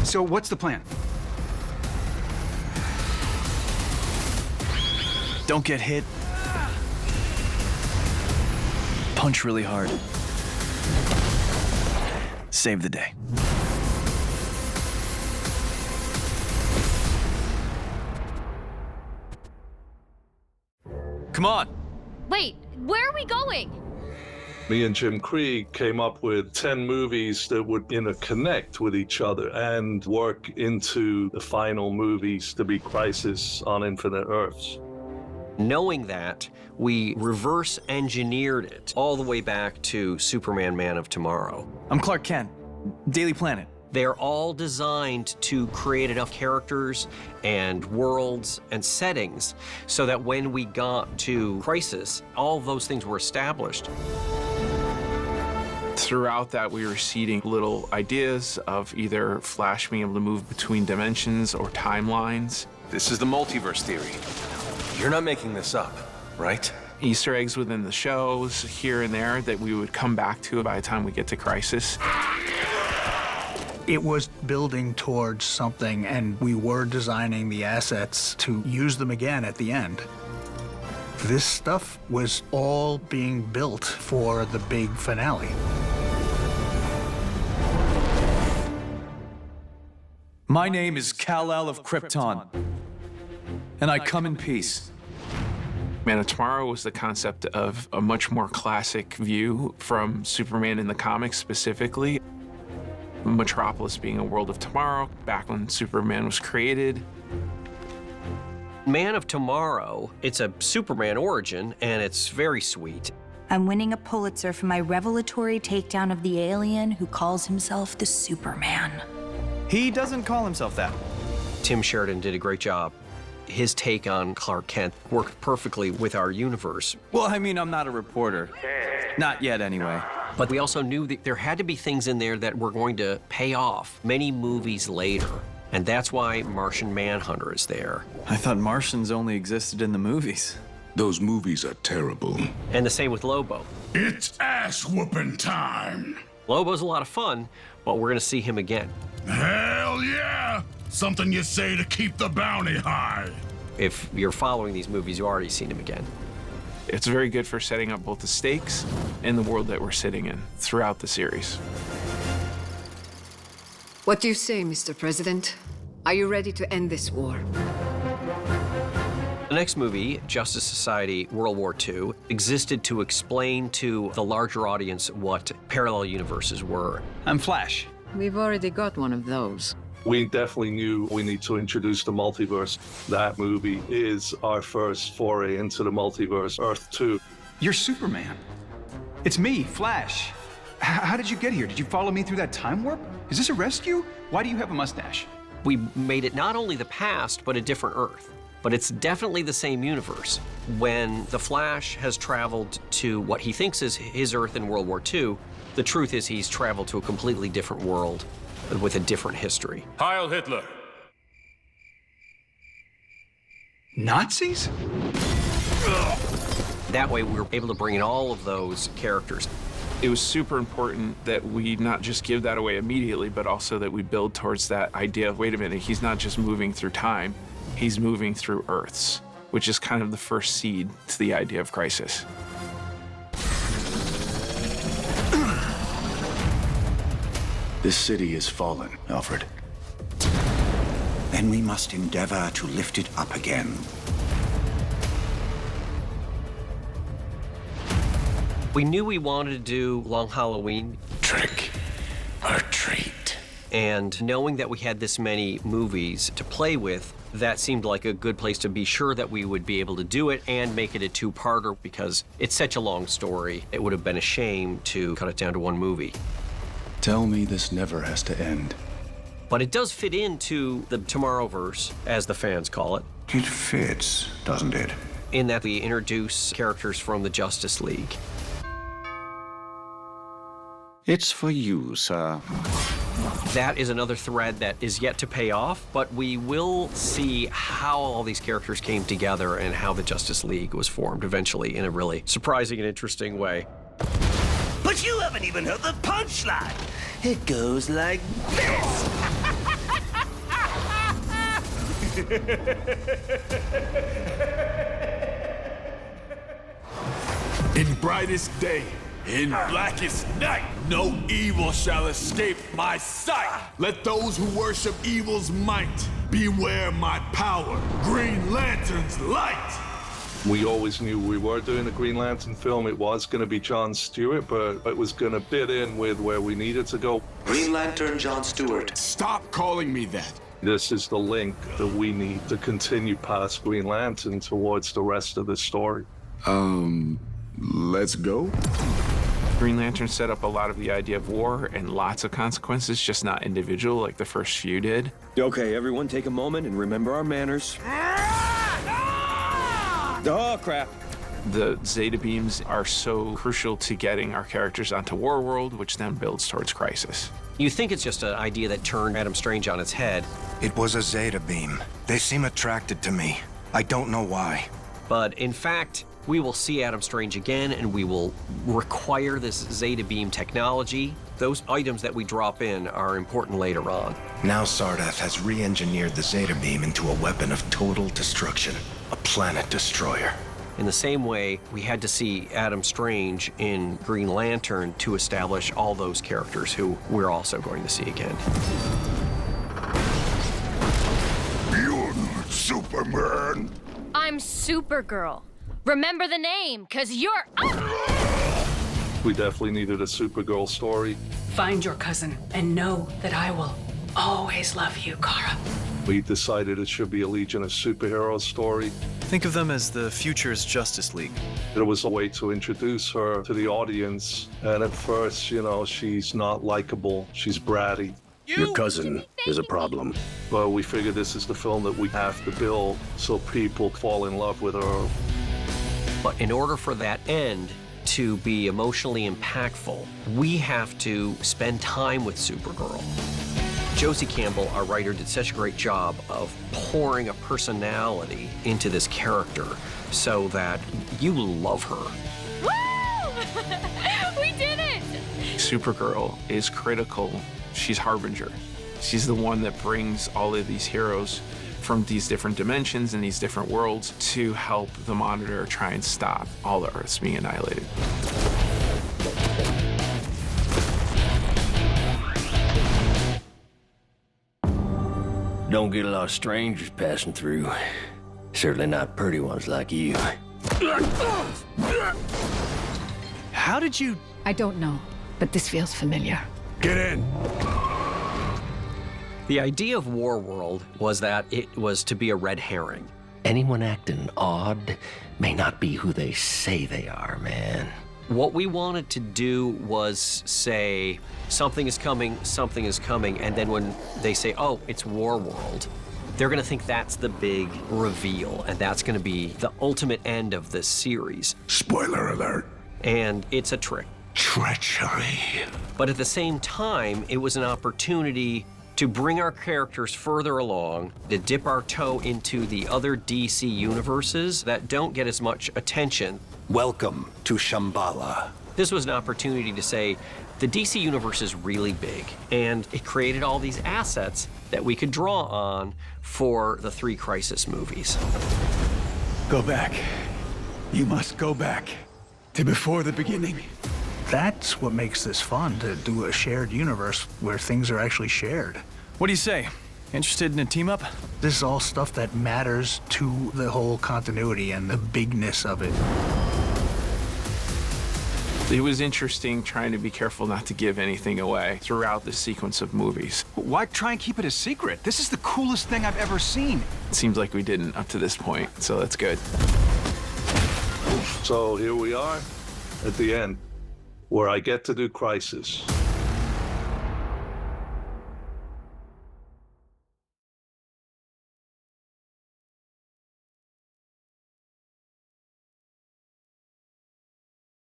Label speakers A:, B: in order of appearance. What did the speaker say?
A: So what's the plan?
B: Don't get hit. Punch really hard. Save the day. Come on.
C: Wait, where are we going?
D: Me and Jim Krieg came up with 10 movies that would interconnect with each other and work into the final movies to be Crisis on Infinite Earths.
E: Knowing that, we reverse engineered it all the way back to Superman Man of Tomorrow.
B: I'm Clark Kent, Daily Planet.
E: They're all designed to create enough characters and worlds and settings so that when we got to Crisis, all of those things were established.
F: Throughout that, we were seeding little ideas of either Flash being able to move between dimensions or timelines.
G: This is the multiverse theory. You're not making this up, right?
F: Easter eggs within the shows here and there that we would come back to by the time we get to Crisis.
H: It was building towards something, and we were designing the assets to use them again at the end. This stuff was all being built for the big finale.
B: My name is Kal-El of Krypton, and I come in peace.
F: Man of Tomorrow was the concept of a much more classic view from Superman in the comics specifically. Metropolis being a world of tomorrow, back when Superman was created.
E: Man of Tomorrow, it's a Superman origin, and it's very sweet.
I: I'm winning a Pulitzer for my revelatory takedown of the alien who calls himself the Superman.
B: He doesn't call himself that.
E: Tim Sheridan did a great job. His take on Clark Kent worked perfectly with our universe.
B: Well, I mean, I'm not a reporter. Not yet, anyway.
E: But we also knew that there had to be things in there that were going to pay off many movies later. And that's why Martian Manhunter is there.
B: I thought Martians only existed in the movies.
J: Those movies are terrible.
E: And the same with Lobo.
J: It's ass-whooping time.
E: Lobo's a lot of fun, but we're gonna see him again.
J: Hell yeah! Something you say to keep the bounty high.
E: If you're following these movies, you've already seen him again.
F: It's very good for setting up both the stakes and the world that we're sitting in throughout the series.
K: What do you say, Mr. President? Are you ready to end this war?
E: The next movie, Justice Society World War II, existed to explain to the larger audience what parallel universes were.
B: I'm Flash.
K: We've already got one of those.
D: We definitely knew we need to introduce the multiverse. That movie is our first foray into the multiverse, Earth 2.
A: You're Superman. It's me, Flash. How did you get here? Did you follow me through that time warp? Is this a rescue? Why do you have a mustache?
E: We made it not only the past, but a different Earth. But it's definitely the same universe. When the Flash has traveled to what he thinks is his Earth in World War II, the truth is he's traveled to a completely different world with a different history.
G: Heil Hitler.
A: Nazis?
E: That way we were able to bring in all of those characters.
F: It was super important that we not just give that away immediately, but also that we build towards that idea of, wait a minute, he's not just moving through time, he's moving through Earths, which is kind of the first seed to the idea of Crisis.
J: This city is fallen, Alfred. Then we must endeavor to lift it up again.
E: We knew we wanted to do Long Halloween.
J: Trick or treat.
E: And knowing that we had this many movies to play with, that seemed like a good place to be sure that we would be able to do it and make it a two-parter because it's such a long story. It would have been a shame to cut it down to one movie.
J: Tell me this never has to end.
E: But it does fit into the Tomorrowverse, as the fans call it.
J: It fits, doesn't it?
E: In that we introduce characters from the Justice League.
J: It's for you, sir.
E: That is another thread that is yet to pay off, but we will see how all these characters came together and how the Justice League was formed eventually in a really surprising and interesting way.
L: But you haven't even heard the punchline. It goes like this.
J: In brightest day, in blackest night, no evil shall escape my sight. Let those who worship evil's might beware my power, Green Lantern's light.
D: We always knew we were doing a Green Lantern film. It was going to be John Stewart, but it was going to fit in with where we needed to go.
G: Green Lantern John Stewart.
J: Stop calling me that.
D: This is the link that we need to continue past Green Lantern towards the rest of the story.
J: Let's go.
F: Green Lantern set up a lot of the idea of war and lots of consequences, just not individual like the first few did.
L: Okay, everyone take a moment and remember our manners. Oh, crap.
F: The Zeta beams are so crucial to getting our characters onto Warworld, which then builds towards Crisis.
E: You think it's just an idea that turned Adam Strange on its head.
M: It was a Zeta beam. They seem attracted to me. I don't know why.
E: But in fact, we will see Adam Strange again, and we will require this Zeta beam technology. Those items that we drop in are important later on.
M: Now Sardath has re-engineered the Zeta beam into a weapon of total destruction. A planet destroyer.
E: In the same way, we had to see Adam Strange in Green Lantern to establish all those characters who we're also going to see again.
J: You're not Superman.
C: I'm Supergirl. Remember the name, 'cause you're...
D: We definitely needed a Supergirl story.
N: Find your cousin and know that I will always love you, Kara.
D: We decided it should be a Legion of Superheroes story.
B: Think of them as the future's Justice League.
D: It was a way to introduce her to the audience. And at first, you know, she's not likable. She's bratty.
J: Your cousin is a problem.
D: But we figured this is the film that we have to build so people fall in love with her.
E: But in order for that end to be emotionally impactful, we have to spend time with Supergirl. Josie Campbell, our writer, did such a great job of pouring a personality into this character so that you love her.
C: Woo! We did it!
F: Supergirl is critical. She's Harbinger. She's the one that brings all of these heroes from these different dimensions and these different worlds to help the Monitor try and stop all the Earths being annihilated.
L: Don't get a lot of strangers passing through. Certainly not pretty ones like you.
B: How did you...
K: I don't know, but this feels familiar.
J: Get in.
E: The idea of Warworld was that it was to be a red herring.
L: Anyone acting odd may not be who they say they are, man.
E: What we wanted to do was say, something is coming, and then when they say, oh, it's Warworld, they're gonna think that's the big reveal, and that's gonna be the ultimate end of this series.
J: Spoiler alert.
E: And it's a trick.
J: Treachery.
E: But at the same time, it was an opportunity to bring our characters further along, to dip our toe into the other DC universes that don't get as much attention.
M: Welcome to Shambhala.
E: This was an opportunity to say, the DC universe is really big, and it created all these assets that we could draw on for the 3 Crisis movies.
A: Go back. You must go back to before the beginning.
H: That's what makes this fun, to do a shared universe where things are actually shared.
B: What do you say? Interested in a team up?
H: This is all stuff that matters to the whole continuity and the bigness of it.
F: It was interesting trying to be careful not to give anything away throughout the sequence of movies.
A: Why try and keep it a secret? This is the coolest thing I've ever seen.
F: It seems like we didn't up to this point, so that's good.
D: So here we are at the end, where I get to do Crisis.